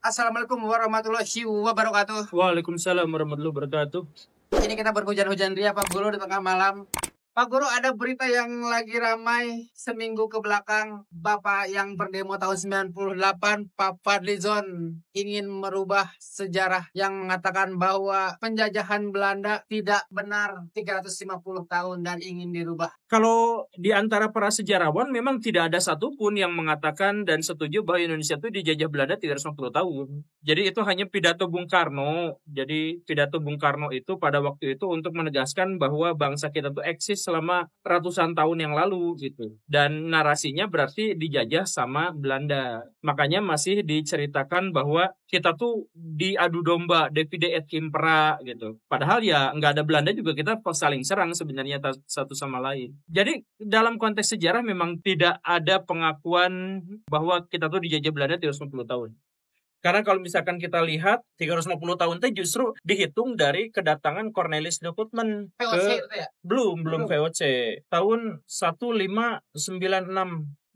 Assalamualaikum warahmatullahi wabarakatuh. Waalaikumsalam warahmatullahi wabarakatuh. Ini kita berhujan-hujan ria Pak Guru di tengah malam. Pak Guru, ada berita yang lagi ramai seminggu ke belakang. Bapak yang berdemo tahun 98, Pak Fadlizon, ingin merubah sejarah yang mengatakan bahwa penjajahan Belanda tidak benar 350 tahun dan ingin dirubah. Kalau di antara para sejarawan memang tidak ada satupun yang mengatakan dan setuju bahwa Indonesia itu dijajah Belanda 350 tahun. Jadi itu hanya pidato Bung Karno. Jadi pidato Bung Karno itu pada waktu itu untuk menegaskan bahwa bangsa kita itu eksis selama ratusan tahun yang lalu gitu. Dan narasinya berarti dijajah sama Belanda. Makanya masih diceritakan bahwa kita tuh diadu domba, divide et impera gitu. Padahal ya nggak ada Belanda juga kita saling serang sebenarnya satu sama lain. Jadi dalam konteks sejarah memang tidak ada pengakuan bahwa kita tuh dijajah Belanda 350 tahun. Karena kalau misalkan kita lihat 350 tahun itu justru dihitung dari kedatangan Cornelis de Houtman VOC itu ya? belum VOC tahun 1596.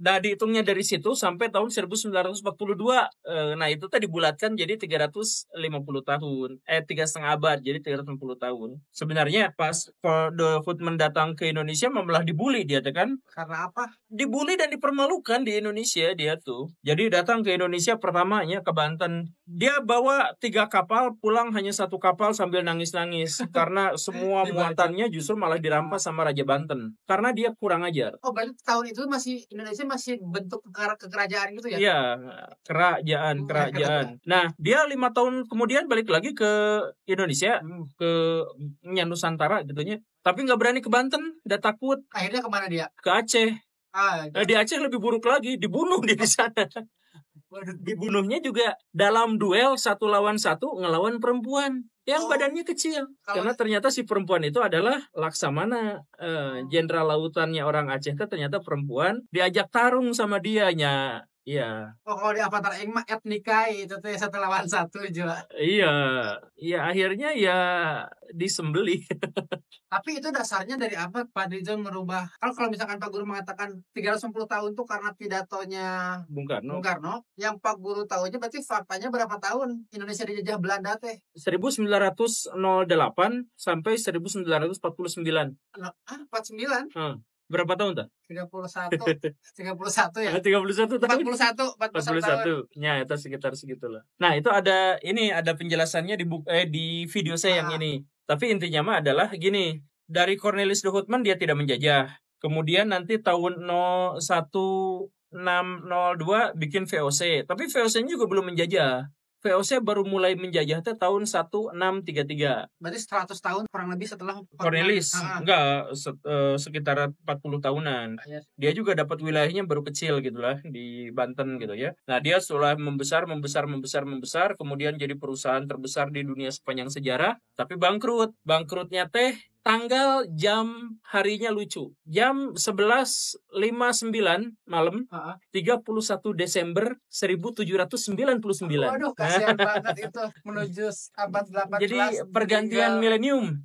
Nah, dihitungnya dari situ sampai tahun 1942. Nah, itu tadi dibulatkan jadi 350 tahun. 3,5 abad, jadi 350 tahun. Sebenarnya pas de Houtman datang ke Indonesia malah dibully dia kan. Karena apa? Dibully dan dipermalukan di Indonesia dia tuh. Jadi datang ke Indonesia pertamanya ke Banten. Dia bawa 3 kapal, pulang hanya 1 kapal sambil nangis-nangis. Karena semua muatannya justru malah dirampas sama Raja Banten. Karena dia kurang ajar. Oh, berarti tahun itu Indonesia masih bentuk kekerajaan gitu ya? Iya, kerajaan. Nah, dia 5 tahun kemudian balik lagi ke Indonesia, ke Nusantara gitunya. Tapi nggak berani ke Banten, udah takut. Akhirnya kemana dia? Ke Aceh. Nah, di Aceh lebih buruk lagi, dibunuh dia di sana. Dibunuhnya juga dalam duel 1 lawan 1 ngelawan perempuan yang badannya kecil. Karena ternyata si perempuan itu adalah Laksamana, jenderal lautannya orang Aceh itu ternyata perempuan, diajak tarung sama dianya. Iya. Oh, kalau di Avatar Ing mah etnikai itu tuh 1 lawan 1 juga. Iya, akhirnya ya disembelih. Tapi itu dasarnya dari apa Pak Fadlizon merubah? Kalau misalkan Pak Guru mengatakan 310 tahun itu karena pidatonya Bung Karno. Yang Pak Guru tahunya berarti faktanya berapa tahun Indonesia dijajah Belanda teh? 1908 sampai 1949. 49? Berapa tahun tak? 31 ya? 31 tahun. 41. Ya, itu sekitar segitulah. Nah, itu ada penjelasannya di video saya yang ini. Tapi intinya mah adalah gini, dari Cornelis de Houtman dia tidak menjajah. Kemudian nanti tahun 1602 bikin VOC, tapi VOC-nya juga belum menjajah. VOC baru mulai menjajah tahun 1633. Berarti 100 tahun kurang lebih setelah Cornelis. Enggak, sekitar 40 tahunan. Dia juga dapat wilayahnya baru kecil gitulah di Banten gitu ya. Nah, dia setelah membesar, kemudian jadi perusahaan terbesar di dunia sepanjang sejarah, tapi bangkrut. Bangkrutnya tanggal, jam, harinya lucu. Jam 11.59 malam, 31 Desember 1799. Waduh, kasihan banget itu menuju abad 18. Jadi pergantian milenium,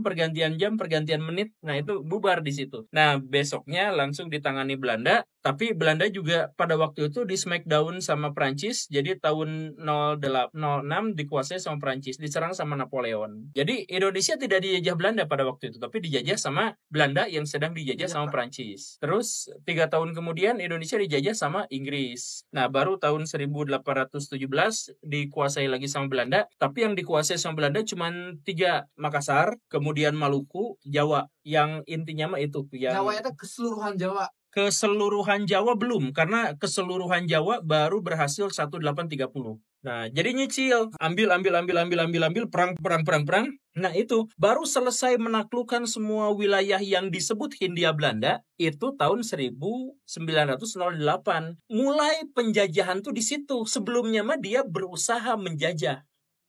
pergantian jam, pergantian menit. Nah, itu bubar di situ. Nah, besoknya langsung ditangani Belanda, tapi Belanda juga pada waktu itu di smackdown sama Prancis. Jadi tahun 06 dikuasai sama Prancis, diserang sama Napoleon. Jadi Indonesia tidak dijajah Belanda pada waktu itu, tapi dijajah sama Belanda yang sedang dijajah sama Prancis. Terus 3 tahun kemudian Indonesia dijajah sama Inggris. Nah, baru tahun 1817 dikuasai lagi sama Belanda, tapi yang dikuasai sama Belanda cuma 3, Makassar, kemudian Maluku, Jawa. Yang intinya mah itu yang Jawa itu keseluruhan Jawa. Keseluruhan Jawa belum, karena keseluruhan Jawa baru berhasil 1830. Nah, jadi nyicil, ambil, perang. Nah, itu baru selesai menaklukkan semua wilayah yang disebut Hindia Belanda itu tahun 1908. Mulai penjajahan tuh di situ. Sebelumnya mah dia berusaha menjajah.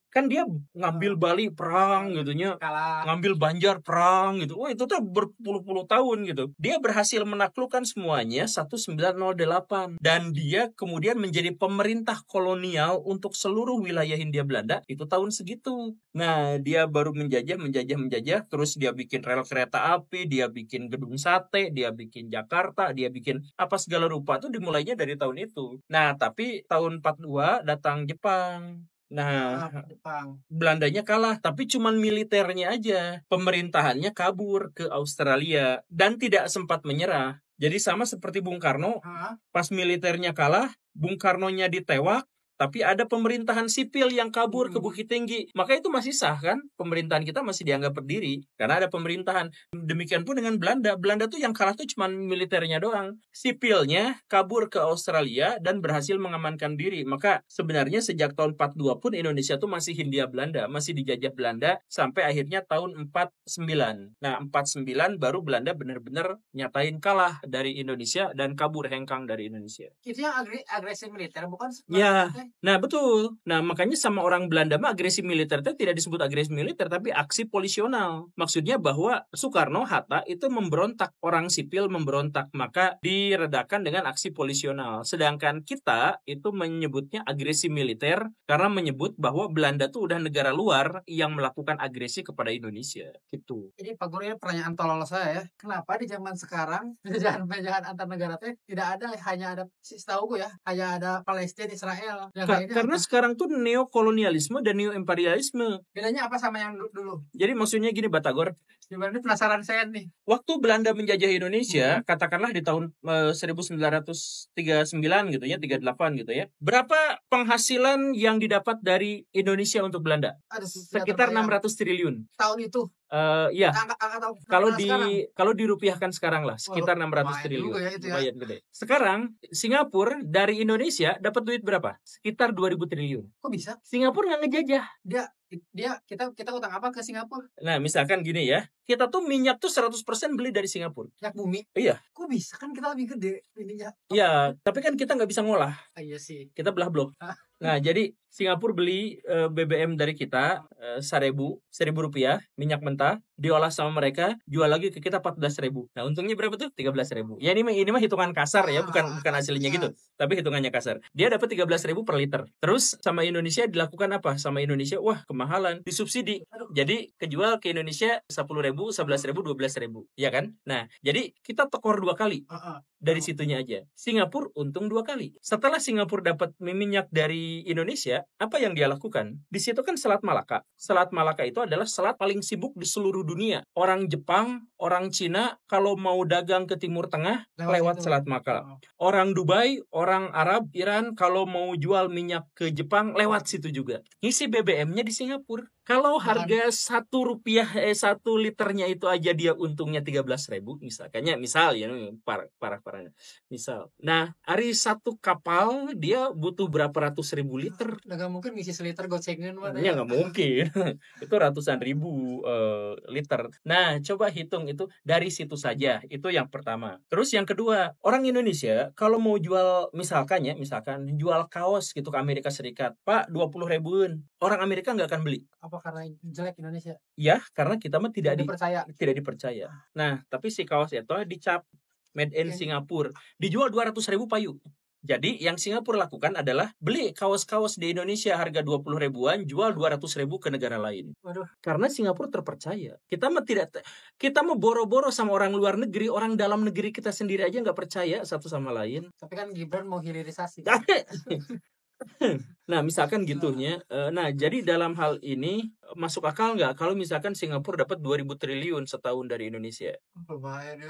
Kan dia ngambil Bali perang gitu nya, Kalah. ngambil Banjar perang gitu. Wah, itu tuh berpuluh-puluh tahun gitu. Dia berhasil menaklukkan semuanya 1908 dan dia kemudian menjadi pemerintah kolonial untuk seluruh wilayah Hindia Belanda itu tahun segitu. Nah, dia baru menjajah terus dia bikin rel kereta api, dia bikin gedung sate, dia bikin Jakarta, dia bikin apa segala rupa tuh dimulainya dari tahun itu. Nah, tapi tahun 42 datang Jepang. Nah, Jepang. Belandanya kalah, tapi cuman militernya aja. Pemerintahannya kabur ke Australia dan tidak sempat menyerah. Jadi sama seperti Bung Karno, pas militernya kalah, Bung Karnonya ditewak, tapi ada pemerintahan sipil yang kabur ke Bukit Tinggi. Maka itu masih sah kan? Pemerintahan kita masih dianggap berdiri karena ada pemerintahan. Demikian pun dengan Belanda. Belanda tuh yang kalah tuh cuma militernya doang. Sipilnya kabur ke Australia dan berhasil mengamankan diri. Maka sebenarnya sejak tahun 42 pun Indonesia tuh masih Hindia Belanda, masih dijajah Belanda sampai akhirnya tahun 49. Nah, 49 baru Belanda benar-benar nyatain kalah dari Indonesia dan kabur hengkang dari Indonesia. Itu yang agresi militer bukan? Ya. Nah, betul. Nah, makanya sama orang Belanda mah agresi militer itu tidak disebut agresi militer, tapi aksi polisional. Maksudnya bahwa Soekarno, Hatta itu memberontak, orang sipil memberontak, maka diredakan dengan aksi polisional. Sedangkan kita itu menyebutnya agresi militer karena menyebut bahwa Belanda itu udah negara luar yang melakukan agresi kepada Indonesia. Gitu. Jadi Pak Guru, ini pertanyaan tolol saya ya. Kenapa di zaman sekarang penjajahan antar negara teh tidak ada, hanya ada, setahu gue ya, hanya ada Palestina, Israel. Karena apa? Sekarang tuh neokolonialisme dan neoimperialisme. Bedanya apa sama yang dulu? Jadi maksudnya gini, Batagor. Sebenarnya penasaran saya nih. Waktu Belanda menjajah Indonesia, katakanlah di tahun 1939 gitu ya, 38 gitu ya. Berapa penghasilan yang didapat dari Indonesia untuk Belanda? Sekitar 600 triliun. Tahun itu? Ya. Kalau dirupiahkan sekarang lah, sekitar 600 triliun. Lumayan gede. Sekarang Singapura dari Indonesia dapat duit berapa? Sekitar 2000 triliun. Kok bisa? Singapura nggak ngejajah. Kita utang apa ke Singapura? Nah, misalkan gini ya. Kita tuh minyak tuh 100% beli dari Singapura. Minyak bumi? Iya. Kok bisa? Kan kita lebih gede ininya. Iya, tapi kan kita nggak bisa ngolah. Iya sih. Kita belah blok. Nah, jadi Singapura beli BBM dari kita 1.000 rupiah, minyak mentah, diolah sama mereka, jual lagi ke kita 14.000. Nah, untungnya berapa tuh? 13.000. Ya ini mah hitungan kasar ya, bukan hasilnya gitu, tapi hitungannya kasar. Dia dapat 13.000 per liter. Terus sama Indonesia dilakukan apa? Sama Indonesia, wah kemahalan, disubsidi. Jadi kejual ke Indonesia 10.000, 11.000, 12.000, ya kan? Nah, jadi kita tekor 2 kali. Dari situnya aja. Singapura untung 2 kali. Setelah Singapura dapat minyak dari Indonesia, apa yang dia lakukan? Di situ kan Selat Malaka. Selat Malaka itu adalah selat paling sibuk di seluruh dunia. Orang Jepang, orang Cina, kalau mau dagang ke Timur Tengah, lewat Selat Malaka. Orang Dubai, orang Arab, Iran, kalau mau jual minyak ke Jepang, lewat situ juga. Ngisi BBM-nya di Singapura. Kalau harga 1 rupiah, 1 liternya itu aja dia untungnya 13.000, misal ya, parah. Misal. Nah, hari 1 kapal dia butuh berapa ratus ribu liter. Nggak mungkin ngisi seliter gocengan. Ya nggak mungkin. Itu ratusan ribu liter. Nah, coba hitung itu dari situ saja. Itu yang pertama. Terus yang kedua, orang Indonesia kalau mau jual, misalkan jual kaos gitu ke Amerika Serikat, Pak 20.000-an. Orang Amerika nggak akan beli. Apa karena jelek Indonesia? Ya, karena kita mah tidak dipercaya. Ah. Nah, tapi si kaos itu dicap made in Singapura, dijual 200.000 payu. Jadi yang Singapura lakukan adalah beli kaos-kaos di Indonesia harga 20.000-an, jual 200.000 ke negara lain. Waduh. Karena Singapura terpercaya. Kita mah boro-boro sama orang luar negeri, orang dalam negeri kita sendiri aja nggak percaya satu sama lain. Tapi kan Gibran mau hilirisasi. Nah, misalkan gitunya. Nah, jadi dalam hal ini masuk akal nggak kalau misalkan Singapura dapat 2.000 triliun setahun dari Indonesia?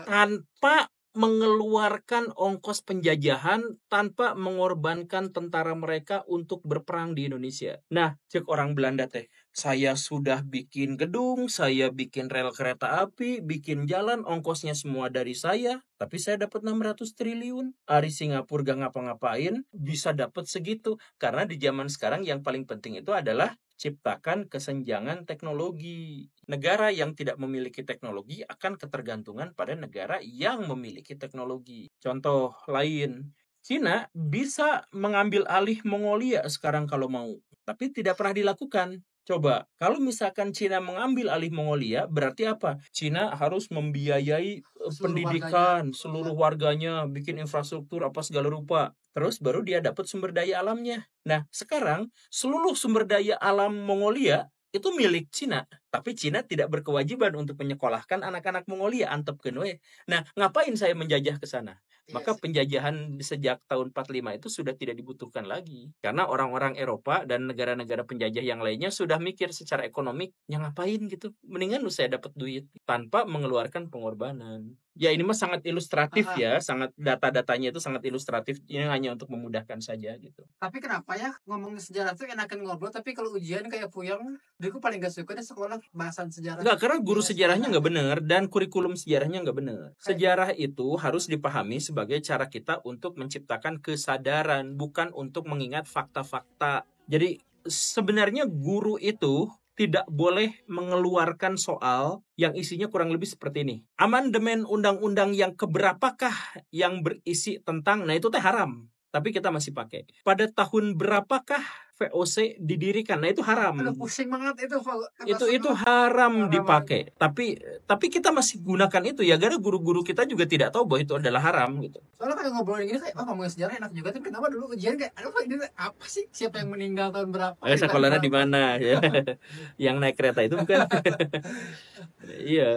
Tanpa mengeluarkan ongkos penjajahan, tanpa mengorbankan tentara mereka untuk berperang di Indonesia. Nah, cek orang Belanda teh, saya sudah bikin gedung, saya bikin rel kereta api, bikin jalan, ongkosnya semua dari saya, tapi saya dapat 600 triliun. Ari Singapura gak ngapa-ngapain, bisa dapat segitu. Karena di zaman sekarang yang paling penting itu adalah ciptakan kesenjangan teknologi. Negara yang tidak memiliki teknologi akan ketergantungan pada negara yang memiliki teknologi. Contoh lain, Cina bisa mengambil alih Mongolia sekarang kalau mau. tapi tidak pernah dilakukan. Coba, kalau misalkan Cina mengambil alih Mongolia, berarti apa? Cina harus membiayai pendidikan seluruh warganya, bikin infrastruktur apa segala rupa. Terus baru dia dapat sumber daya alamnya. Nah, sekarang seluruh sumber daya alam Mongolia itu milik Cina, tapi Cina tidak berkewajiban untuk menyekolahkan anak-anak Mongolia, antepkeun we. Nah, ngapain saya menjajah ke sana? Maka penjajahan sejak tahun 45 itu sudah tidak dibutuhkan lagi. Karena orang-orang Eropa dan negara-negara penjajah yang lainnya sudah mikir secara ekonomik, yang ngapain gitu. Mendingan lu saya dapat duit tanpa mengeluarkan pengorbanan. Ya ini mah sangat ilustratif ya, sangat data-datanya itu sangat ilustratif. Ini hanya untuk memudahkan saja gitu. Tapi kenapa ya ngomongin sejarah tuh enakan ngobrol, tapi kalau ujian kayak Puyang, diriku paling gak suka deh sekolah bahasan sejarah. Enggak, karena guru sejarahnya nggak benar dan kurikulum sejarahnya nggak benar. Sejarah itu harus dipahami sebagai cara kita untuk menciptakan kesadaran, bukan untuk mengingat fakta-fakta. Jadi sebenarnya guru itu tidak boleh mengeluarkan soal yang isinya kurang lebih seperti ini. Amandemen undang-undang yang keberapakah yang berisi tentang, nah itu teh haram. Tapi kita masih pakai. Pada tahun berapakah VOC didirikan? Nah itu haram. Aduh, pusing banget itu. Itu haram dipakai. Tapi kita masih gunakan itu ya, karena guru-guru kita juga tidak tahu bahwa itu adalah haram gitu. Soalnya kayak ngobrolin gini kayak ngomongin sejarah enak juga, tapi kenapa dulu ujian kayak aduh ini apa sih, siapa yang meninggal tahun berapa? Sekolahnya di mana ya? Yang naik kereta itu bukan? Iya,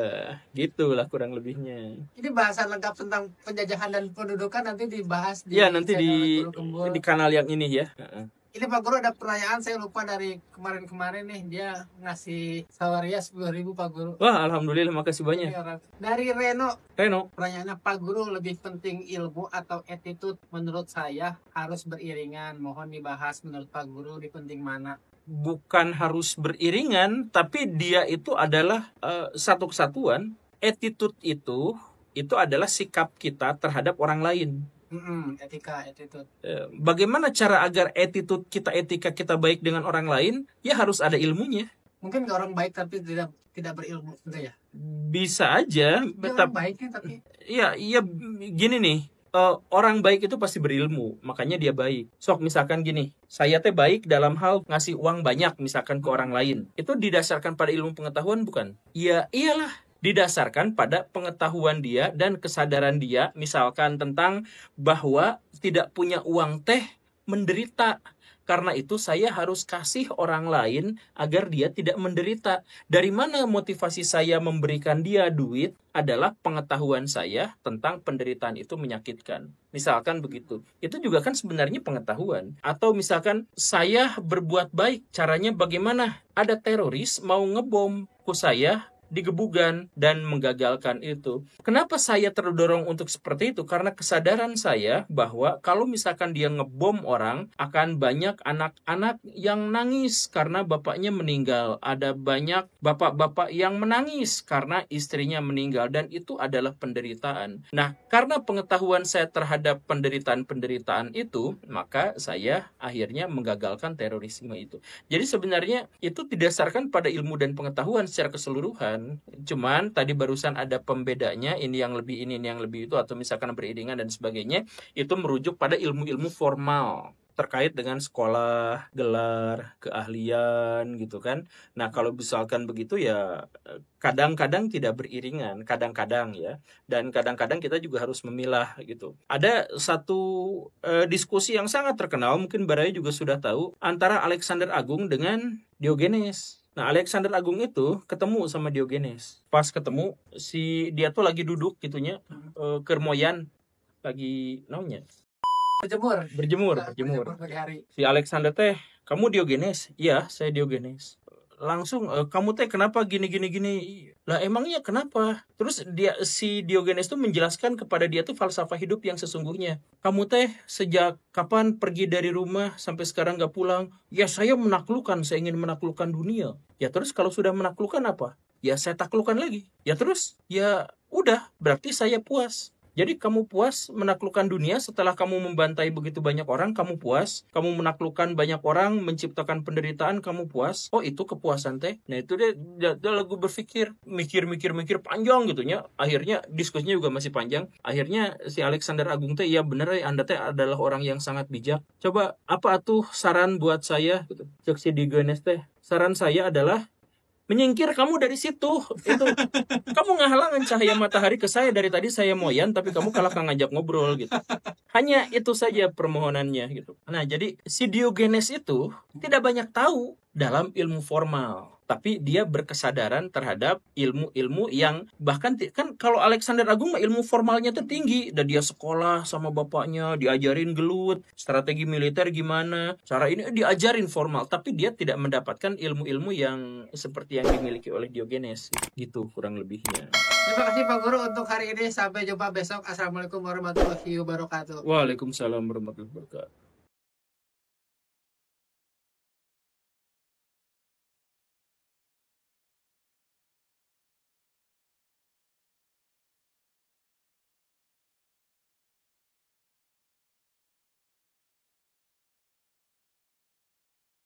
gitulah kurang lebihnya. Ini bahasan lengkap tentang penjajahan dan pendudukan nanti dibahas di nanti di kanal yang ini ya. Ini Pak Guru ada pertanyaan, saya lupa dari kemarin-kemarin nih, dia ngasih sawaria 10.000 Pak Guru. Wah, alhamdulillah, makasih banyak. Dari Reno, pertanyaannya, Pak Guru, lebih penting ilmu atau attitude? Menurut saya harus beriringan. Mohon dibahas menurut Pak Guru di penting mana? Bukan harus beriringan, tapi dia itu adalah satu kesatuan. Attitude itu adalah sikap kita terhadap orang lain. Etika, attitude. Bagaimana cara agar attitude kita, etika kita baik dengan orang lain? Ya harus ada ilmunya. Mungkin ke orang baik tapi tidak berilmu, gitu ya? Bisa aja. Orang baiknya tapi. Iya, gini nih. Orang baik itu pasti berilmu, makanya dia baik. Sok misalkan gini, saya teh baik dalam hal ngasih uang banyak misalkan ke orang lain. Itu didasarkan pada ilmu pengetahuan bukan? Ya iyalah. Didasarkan pada pengetahuan dia dan kesadaran dia, misalkan tentang bahwa tidak punya uang teh menderita. Karena itu saya harus kasih orang lain agar dia tidak menderita. Dari mana motivasi saya memberikan dia duit adalah pengetahuan saya tentang penderitaan itu menyakitkan. Misalkan begitu. Itu juga kan sebenarnya pengetahuan. Atau misalkan saya berbuat baik, caranya bagaimana? Ada teroris mau ngebom ku saya, digebugan dan menggagalkan itu. Kenapa saya terdorong untuk seperti itu? Karena kesadaran saya bahwa kalau misalkan dia ngebom orang, akan banyak anak-anak yang nangis karena bapaknya meninggal. Ada banyak bapak-bapak yang menangis karena istrinya meninggal, dan itu adalah penderitaan. Nah, karena pengetahuan saya terhadap penderitaan-penderitaan itu, maka saya akhirnya menggagalkan terorisme itu. Jadi sebenarnya itu didasarkan pada ilmu dan pengetahuan secara keseluruhan. Cuman tadi barusan ada pembedanya, ini yang lebih ini yang lebih itu, atau misalkan beriringan dan sebagainya, itu merujuk pada ilmu-ilmu formal terkait dengan sekolah, gelar, keahlian gitu kan. Nah, kalau misalkan begitu ya kadang-kadang tidak beriringan, kadang-kadang ya. Dan kadang-kadang kita juga harus memilah gitu. Ada satu diskusi yang sangat terkenal, mungkin Baraya juga sudah tahu, antara Alexander Agung dengan Diogenes. Nah, Alexander Agung itu ketemu sama Diogenes. Pas ketemu, dia tuh lagi duduk gitunya, kermoyan, lagi naunya. Berjemur. Pagi hari. Si Alexander teh, kamu Diogenes? Iya, saya Diogenes. Langsung, kamu teh kenapa gini? Lah emangnya kenapa? Terus si Diogenes tuh menjelaskan kepada dia tuh falsafah hidup yang sesungguhnya. Kamu teh sejak kapan pergi dari rumah sampai sekarang gak pulang? Ya saya ingin menaklukkan dunia. Ya terus kalau sudah menaklukkan apa? Ya saya taklukkan lagi. Ya terus, ya udah berarti saya puas. Jadi kamu puas menaklukkan dunia setelah kamu membantai begitu banyak orang, kamu puas. Kamu menaklukkan banyak orang, menciptakan penderitaan, kamu puas. Oh, itu kepuasan teh. Nah, itu dia lagu berpikir, mikir panjang gitu nya. Akhirnya diskusinya juga masih panjang. Akhirnya si Alexander Agung teh, ya bener ya, Anda teh adalah orang yang sangat bijak. Coba apa atuh saran buat saya gitu. Cek si Diogenes teh. Saran saya adalah menyingkir kamu dari situ. Itu kamu ngahalangan cahaya matahari ke saya, dari tadi saya moyan tapi kamu kalah ngajak ngobrol gitu. Hanya itu saja permohonannya gitu. Nah, jadi si Diogenes itu tidak banyak tahu dalam ilmu formal, tapi dia berkesadaran terhadap ilmu-ilmu yang bahkan kan kalau Alexander Agung mah ilmu formalnya tuh tinggi, dan dia sekolah sama bapaknya, diajarin gelut, strategi militer gimana, cara ini diajarin formal, tapi dia tidak mendapatkan ilmu-ilmu yang seperti yang dimiliki oleh Diogenes gitu kurang lebihnya. Terima kasih Pak Guru untuk hari ini. Sampai jumpa besok. Assalamualaikum warahmatullahi wabarakatuh. Waalaikumsalam warahmatullahi wabarakatuh.